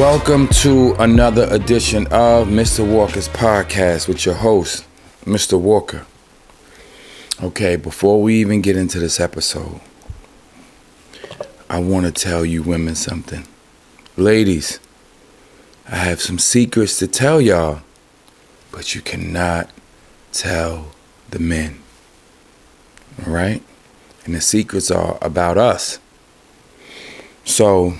Welcome to another edition of Mr. Walker's podcast with your host, Mr. Walker. Okay, before we even get into this episode, I want to tell you women something. Ladies, I have some secrets to tell y'all, but you cannot tell the men. All right? And the secrets are about us. So,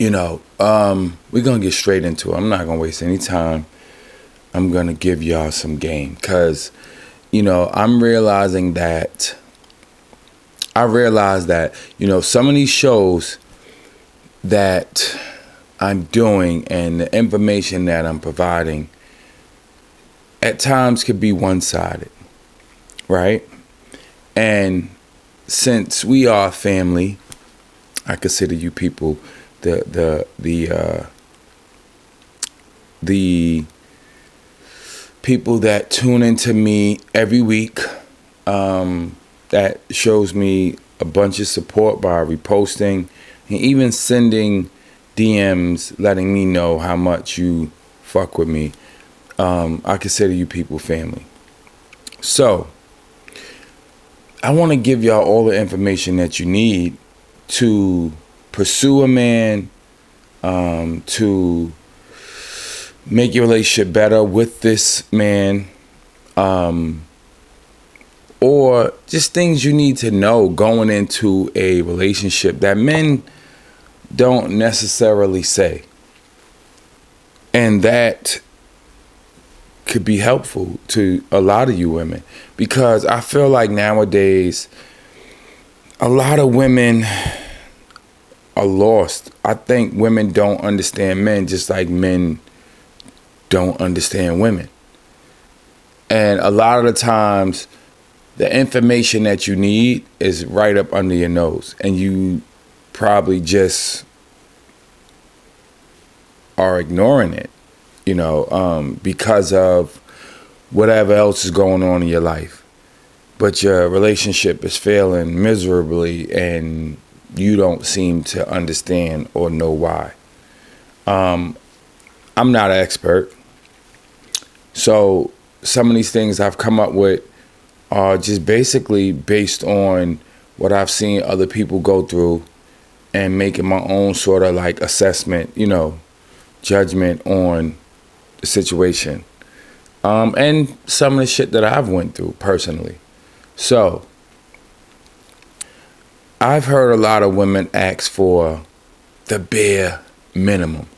we're going to get straight into it. I'm not going to waste any time. I'm going to give y'all some game because, I'm realizing that, some of these shows that I'm doing and the information that I'm providing at times could be one-sided, right? And since we are family, I consider you people the people that tune into me every week, that shows me a bunch of support by reposting and even sending DMs letting me know how much you fuck with me. I consider you people family. So I want to give y'all all the information that you need to pursue a man, to make your relationship better with this man, or just things you need to know going into a relationship that men don't necessarily say. And that could be helpful to a lot of you women, because I feel like nowadays a lot of women are lost. I think women don't understand men just like men don't understand women. And a lot of the times the information that you need is right up under your nose, and you probably just are ignoring it, because of whatever else is going on in your life. But your relationship is failing miserably and you don't seem to understand or know why. I'm not an expert. So some of these things I've come up with are just basically based on what I've seen other people go through and making my own sort of like assessment, judgment on the situation. And some of the shit that I've went through personally. So I've heard a lot of women ask for the bare minimum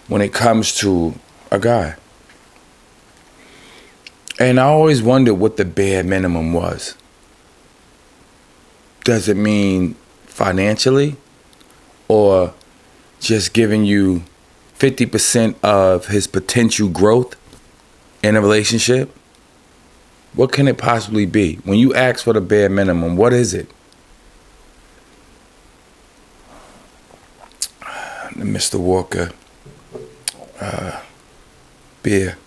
when it comes to a guy. And I always wondered what the bare minimum was. Does it mean financially, or just giving you 50% of his potential growth in a relationship? What can it possibly be? When you ask for the bare minimum, what is it? Mr. Walker, beer,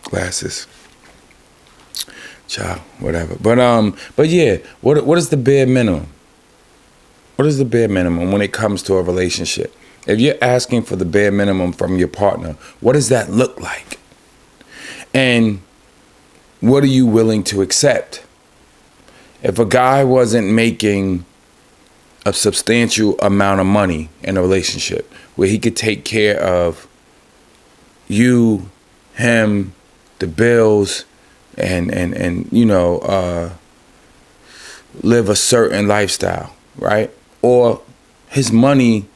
glasses, child, whatever. But yeah, what is the bare minimum? What is the bare minimum when it comes to a relationship? If you're asking for the bare minimum from your partner, what does that look like? And what are you willing to accept? If a guy wasn't making a substantial amount of money in a relationship where he could take care of you, him, the bills, and live a certain lifestyle, right? Or his money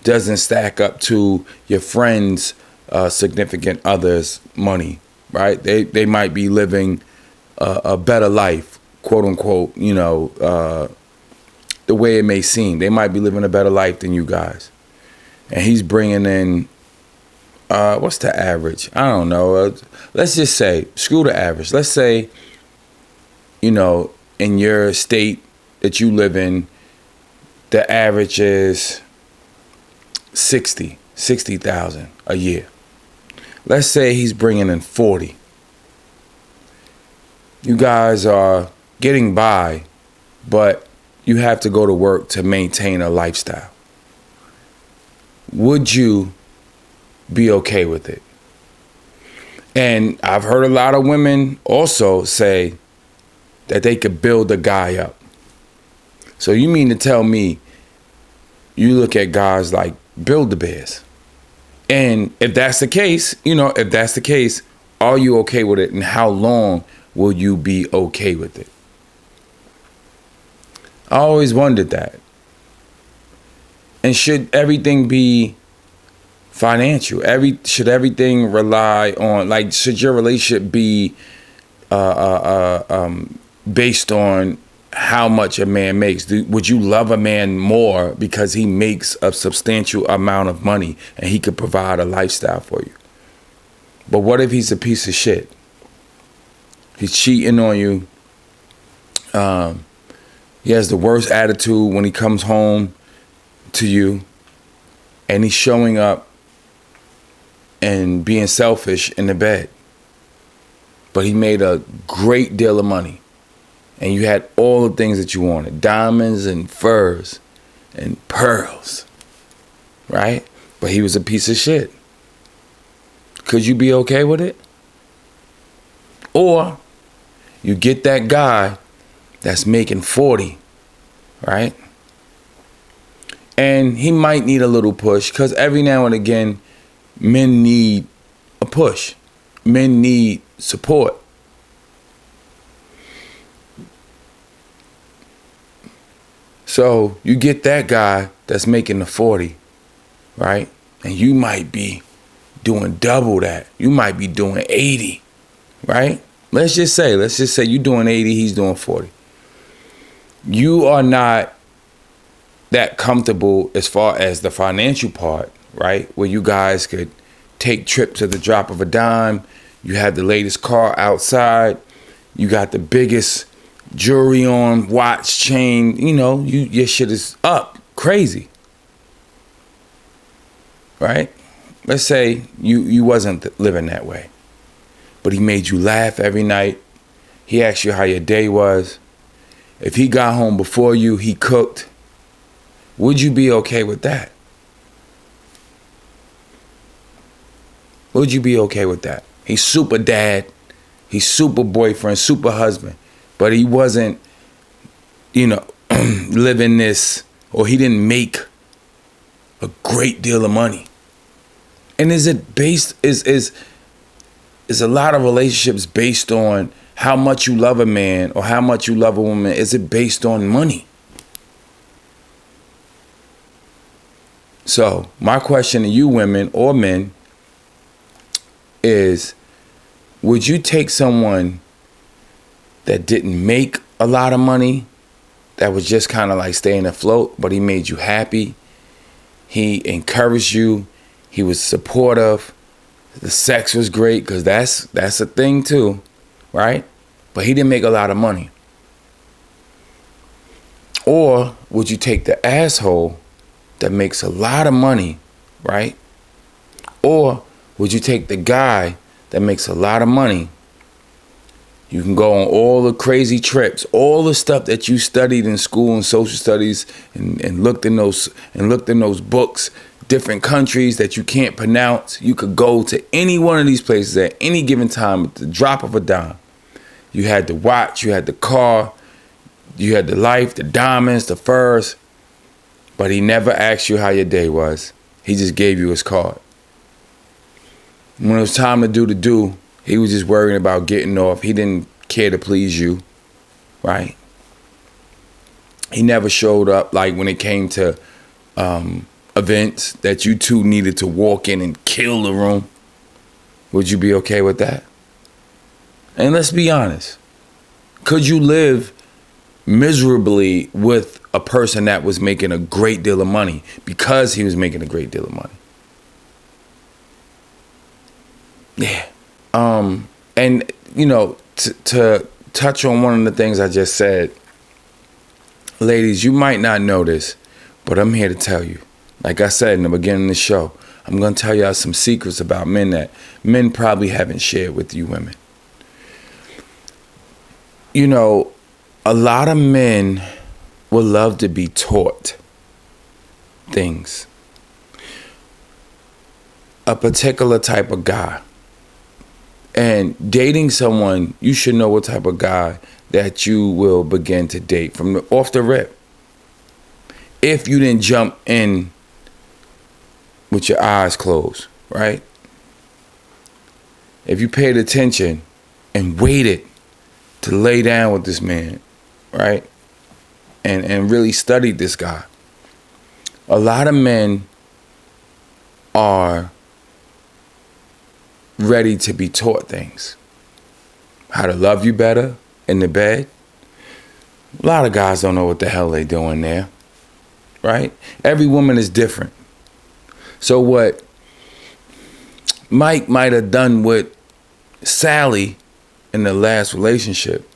doesn't stack up to your friends' significant others' money, right? They might be living a better life, quote unquote, the way it may seem. They might be living a better life than you guys. And he's bringing in, what's the average? I don't know. Let's just say, screw the average. Let's say, in your state that you live in, the average is 60,000 a year. Let's say he's bringing in 40. You guys are getting by, but you have to go to work to maintain a lifestyle. would you be okay with it? And I've heard a lot of women also say that they could build a guy up. So you mean to tell me you look at guys like Build-A-Bears? And if that's the case, are you okay with it? And how long will you be okay with it? I always wondered that. And should everything be financial? Should everything rely on, like, should your relationship be based on how much a man makes? Would you love a man more because he makes a substantial amount of money and he could provide a lifestyle for you? But what if he's a piece of shit? He's cheating on you. He has the worst attitude when he comes home to you, and he's showing up and being selfish in the bed. But he made a great deal of money, and you had all the things that you wanted: diamonds and furs and pearls, right? But he was a piece of shit. Could you be okay with it? Or you get that guy that's making 40, right? And he might need a little push, because every now and again, men need a push. Men need support. So you get that guy that's making the 40, right? And you might be doing double that. You might be doing 80, right? Let's just say you're doing 80, he's doing 40. You are not that comfortable as far as the financial part, right? Where you guys could take trips at the drop of a dime. You have the latest car outside. You got the biggest jewelry on, watch, chain. Your shit is up, crazy, right? Let's say you wasn't living that way, but he made you laugh every night. He asked you how your day was. If he got home before you, he cooked. Would you be okay with that? Would you be okay with that? He's super dad. He's super boyfriend, super husband. But he wasn't, living this, or he didn't make a great deal of money. And is a lot of relationships based on how much you love a man or how much you love a woman? Is it based on money? So my question to you women or men is, would you take someone that didn't make a lot of money, that was just kind of like staying afloat, but he made you happy, he encouraged you, he was supportive, the sex was great, because that's a thing too, right? But he didn't make a lot of money? Or would you take the asshole that makes a lot of money, right? Or would you take the guy that makes a lot of money? You can go on all the crazy trips, all the stuff that you studied in school and social studies, and looked in those books, different countries that you can't pronounce. You could go to any one of these places at any given time at the drop of a dime. You had the watch, you had the car, you had the life, the diamonds, the furs, but he never asked you how your day was. He just gave you his card. When it was time to do, he was just worrying about getting off. He didn't care to please you, right? He never showed up, like when it came to events that you two needed to walk in and kill the room. Would you be okay with that? And let's be honest. Could you live miserably with a person that was making a great deal of money because he was making a great deal of money? Yeah. And to touch on one of the things I just said, ladies, you might not know this, but I'm here to tell you. Like I said in the beginning of the show, I'm going to tell y'all some secrets about men that men probably haven't shared with you women. A lot of men would love to be taught things. a particular type of guy. And dating someone, you should know what type of guy that you will begin to date off the rip. If you didn't jump in with your eyes closed, right? If you paid attention and waited to lay down with this man, right? And really studied this guy. A lot of men are ready to be taught things. How to love you better in the bed. A lot of guys don't know what the hell they doing there, right? Every woman is different. So what Mike might have done with Sally in the last relationship,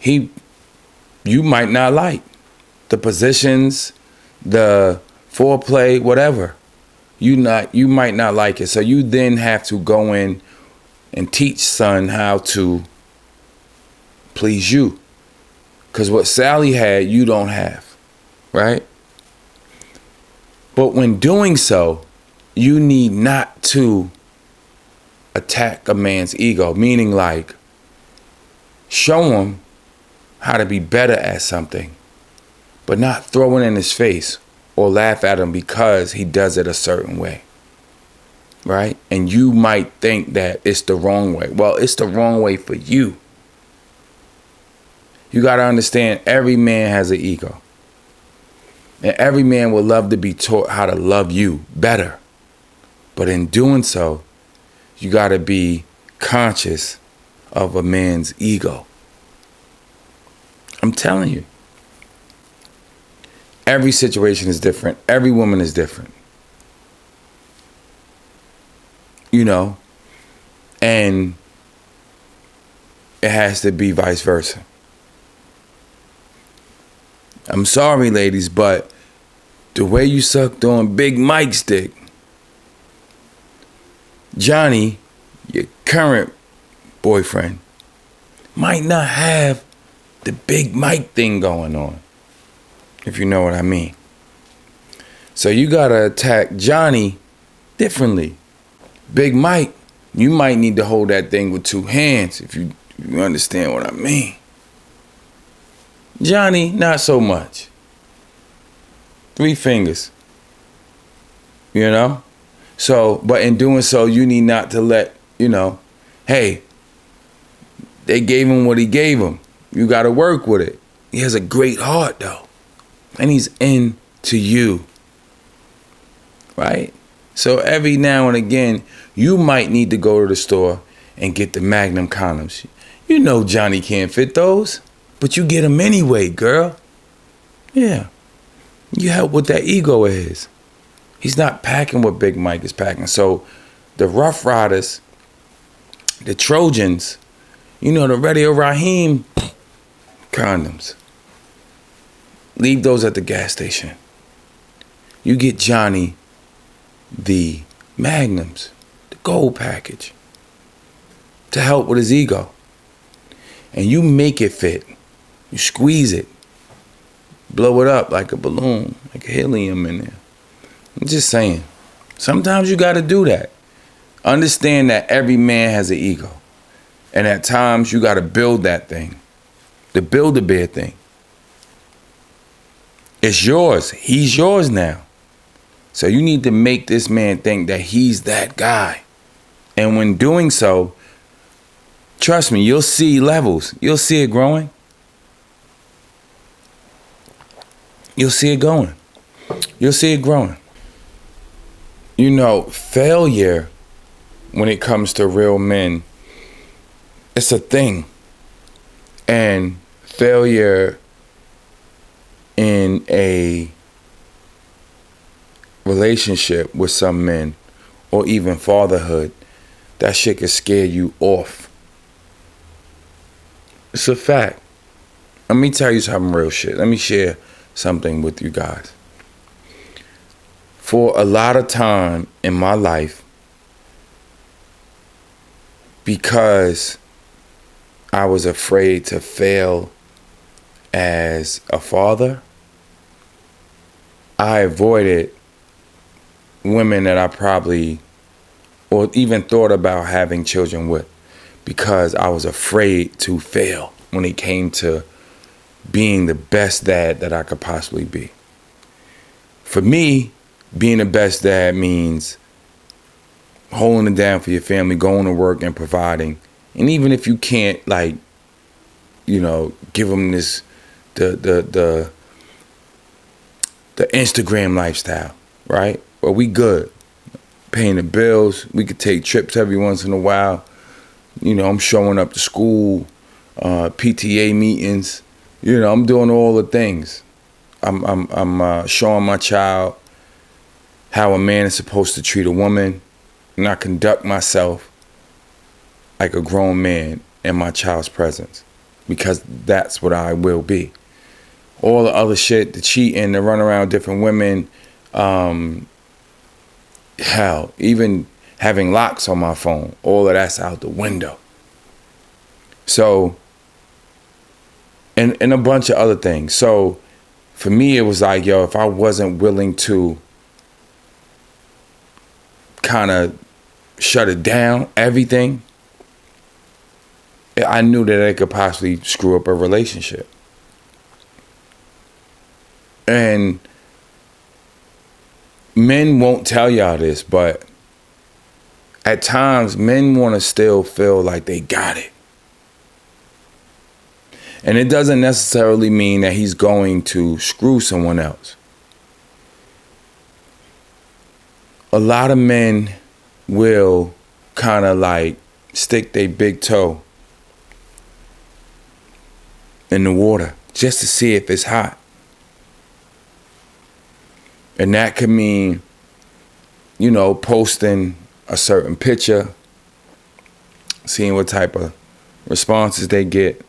you might not like. The positions, the foreplay, whatever. You might not like it. So you then have to go in and teach son how to please you. Because what Sally had, you don't have, right? But when doing so, you need not to attack a man's ego, meaning like show him how to be better at something, but not throw it in his face or laugh at him because he does it a certain way, right? And you might think that it's the wrong way. Well, it's the wrong way for you. You got to understand every man has an ego. And every man would love to be taught how to love you better. But in doing so, you got to be conscious of a man's ego. I'm telling you. Every situation is different. Every woman is different. You know? And it has to be vice versa. I'm sorry, ladies, but the way you sucked on Big Mike's dick, Johnny, your current boyfriend, might not have the Big Mike thing going on, if you know what I mean. So you gotta attack Johnny differently. Big Mike, you might need to hold that thing with two hands, if you understand what I mean. Johnny, not so much. 3 fingers. You know? So, but in doing so, you need not to let, hey, they gave him what he gave him. You got to work with it. He has a great heart, though. And he's into you. Right? So every now and again, you might need to go to the store and get the Magnum condoms. You know Johnny can't fit those. But you get him anyway, girl. Yeah. You help with that ego of his. He's not packing what Big Mike is packing. So the Rough Riders, the Trojans, the Radio Raheem condoms. Leave those at the gas station. You get Johnny the Magnums, the gold package, to help with his ego. And you make it fit. You squeeze it. Blow it up like a balloon, like helium in there. I'm just saying. Sometimes you got to do that. Understand that every man has an ego. And at times you got to build that thing. The Build-A-Bear thing. It's yours. He's yours now. So you need to make this man think that he's that guy. And when doing so, trust me, you'll see levels. You'll see it growing. You'll see it going. You'll see it growing. Failure, when it comes to real men, it's a thing. And failure in a relationship with some men, or even fatherhood, that shit can scare you off. It's a fact. Let me tell you some real shit. Let me share something with you guys. For a lot of time in my life, because I was afraid to fail as a father, I avoided women that I probably or even thought about having children with, because I was afraid to fail when it came to being the best dad that I could possibly be. For me, being the best dad means holding it down for your family, going to work and providing. And even if you can't, like, you know, give them this, the Instagram lifestyle, right? Well, we good. Paying the bills. We could take trips every once in a while. You know, I'm showing up to school, PTA meetings. You know, I'm doing all the things. I'm showing my child how a man is supposed to treat a woman, and I conduct myself like a grown man in my child's presence, because that's what I will be. All the other shit, the cheating, the run around different women, hell, even having locks on my phone, all of that's out the window. So, and a bunch of other things. So, for me, it was like, yo, if I wasn't willing to kind of shut it down, everything, I knew that it could possibly screw up a relationship. And men won't tell y'all this, but at times men want to still feel like they got it. And it doesn't necessarily mean that he's going to screw someone else. A lot of men will kind of like stick their big toe in the water just to see if it's hot. And that could mean, you know, posting a certain picture, seeing what type of responses they get.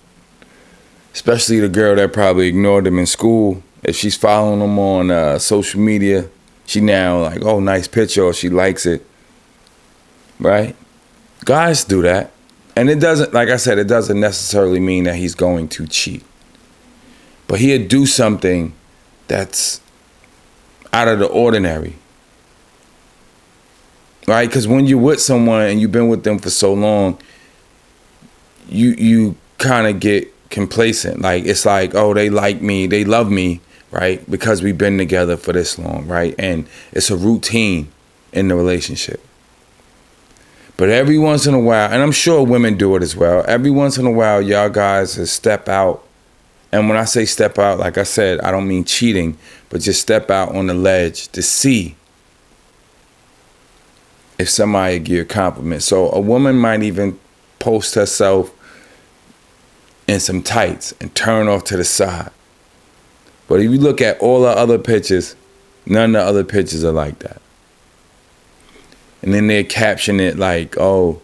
Especially the girl that probably ignored them in school. If she's following them on social media, she now like, oh, nice picture, or she likes it. Right? Guys do that. And it doesn't, like I said, it doesn't necessarily mean that he's going to cheat. But he'll do something that's out of the ordinary. Right? Because when you're with someone and you've been with them for so long, you kind of get complacent. Like, it's like, oh, they like me, they love me, right? Because we've been together for this long, right? And it's a routine in the relationship. But every once in a while, and I'm sure women do it as well, every once in a while, y'all guys just step out. And when I say step out, like I said, I don't mean cheating, but just step out on the ledge to see if somebody give you a compliment. So a woman might even post herself in some tights and turn off to the side. But if you look at all the other pictures, none of the other pictures are like that. And then they caption it like, oh,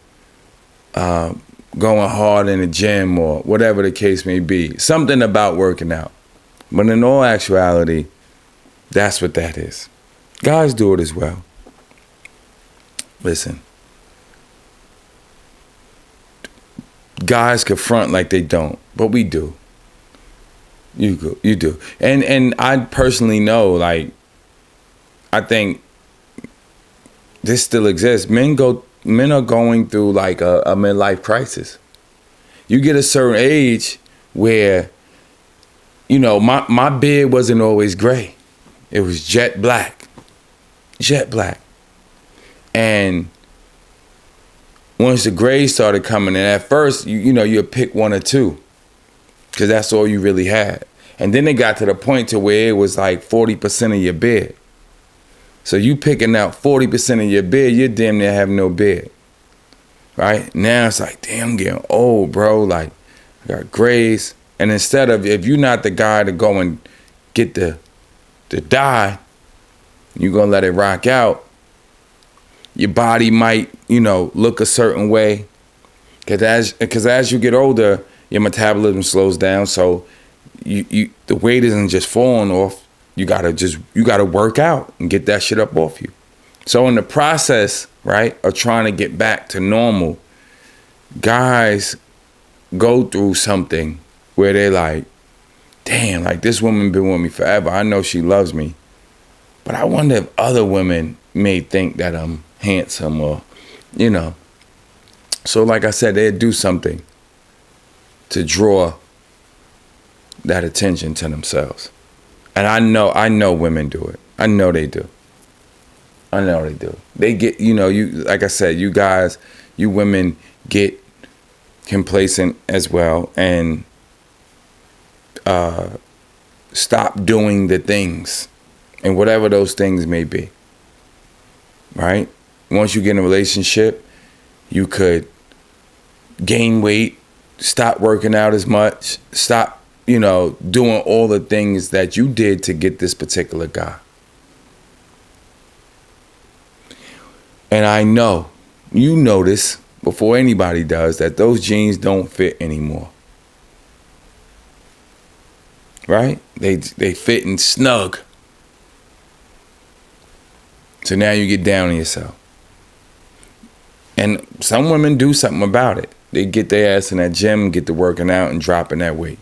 going hard in the gym, or whatever the case may be. Something about working out. But in all actuality, that's what that is. Guys do it as well. Listen. Guys confront like they don't, but we do. You do. And I personally know, like, I think this still exists. Men are going through like a midlife crisis. You get a certain age where, you know, my beard wasn't always gray. It was jet black. And once the gray started coming in, at first, you know, you'd pick one or two, because that's all you really had. And then it got to the point to where it was like 40% of your beard. So you picking out 40% of your beard, you're damn near have no beard. Right? Now it's like, damn, I'm getting old, bro. Like, I got grays. And instead of, if you're not the guy to go and get the dye, you're going to let it rock out. Your body might, you know, look a certain way. Because as you get older, your metabolism slows down. So the weight isn't just falling off. You gotta work out and get that shit up off you. So in the process, right, of trying to get back to normal, guys go through something where they're like, damn, like, this woman been with me forever. I know she loves me. But I wonder if other women may think that I'm handsome or, you know. So like I said, they'd do something to draw that attention to themselves. And I know women do it. I know they do. I know they do. They get, you know, you, like I said, you guys, you women get complacent as well and stop doing the things, and whatever those things may be, right? Once you get in a relationship, you could gain weight, stop working out as much, stop, you know, doing all the things that you did to get this particular guy. And I know, you notice before anybody does, that those jeans don't fit anymore. Right? They fitting snug. So now you get down on yourself. And some women do something about it. They get their ass in that gym, get to working out and dropping that weight.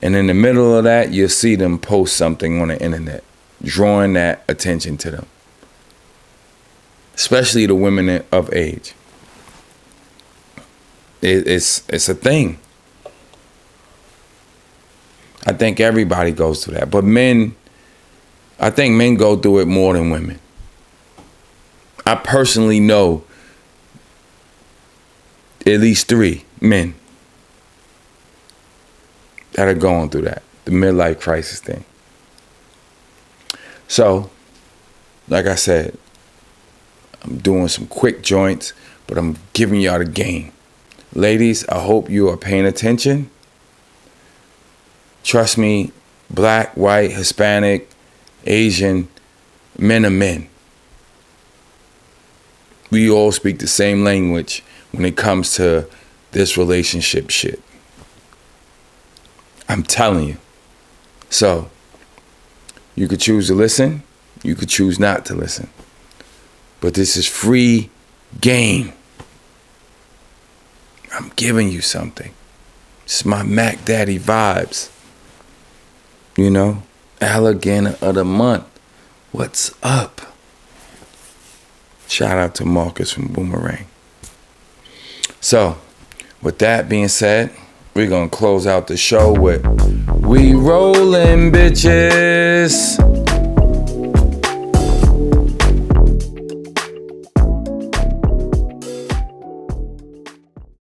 And in the middle of that, you'll see them post something on the internet, drawing that attention to them. Especially the women of age. It's a thing. I think everybody goes through that. But men, I think men go through it more than women. I personally know at least 3 men that are going through that, the midlife crisis thing. So, like I said, I'm doing some quick joints, but I'm giving y'all the game. Ladies, I hope you are paying attention. Trust me, black, white, Hispanic, Asian, men are men. We all speak the same language when it comes to this relationship shit. I'm telling you. So, you could choose to listen, you could choose not to listen. But this is free game. I'm giving you something. It's my Mac Daddy vibes. You know, Alligator of the month. What's up? Shout out to Marcus from Boomerang. So, with that being said, we're going to close out the show with We Rollin' Bitches.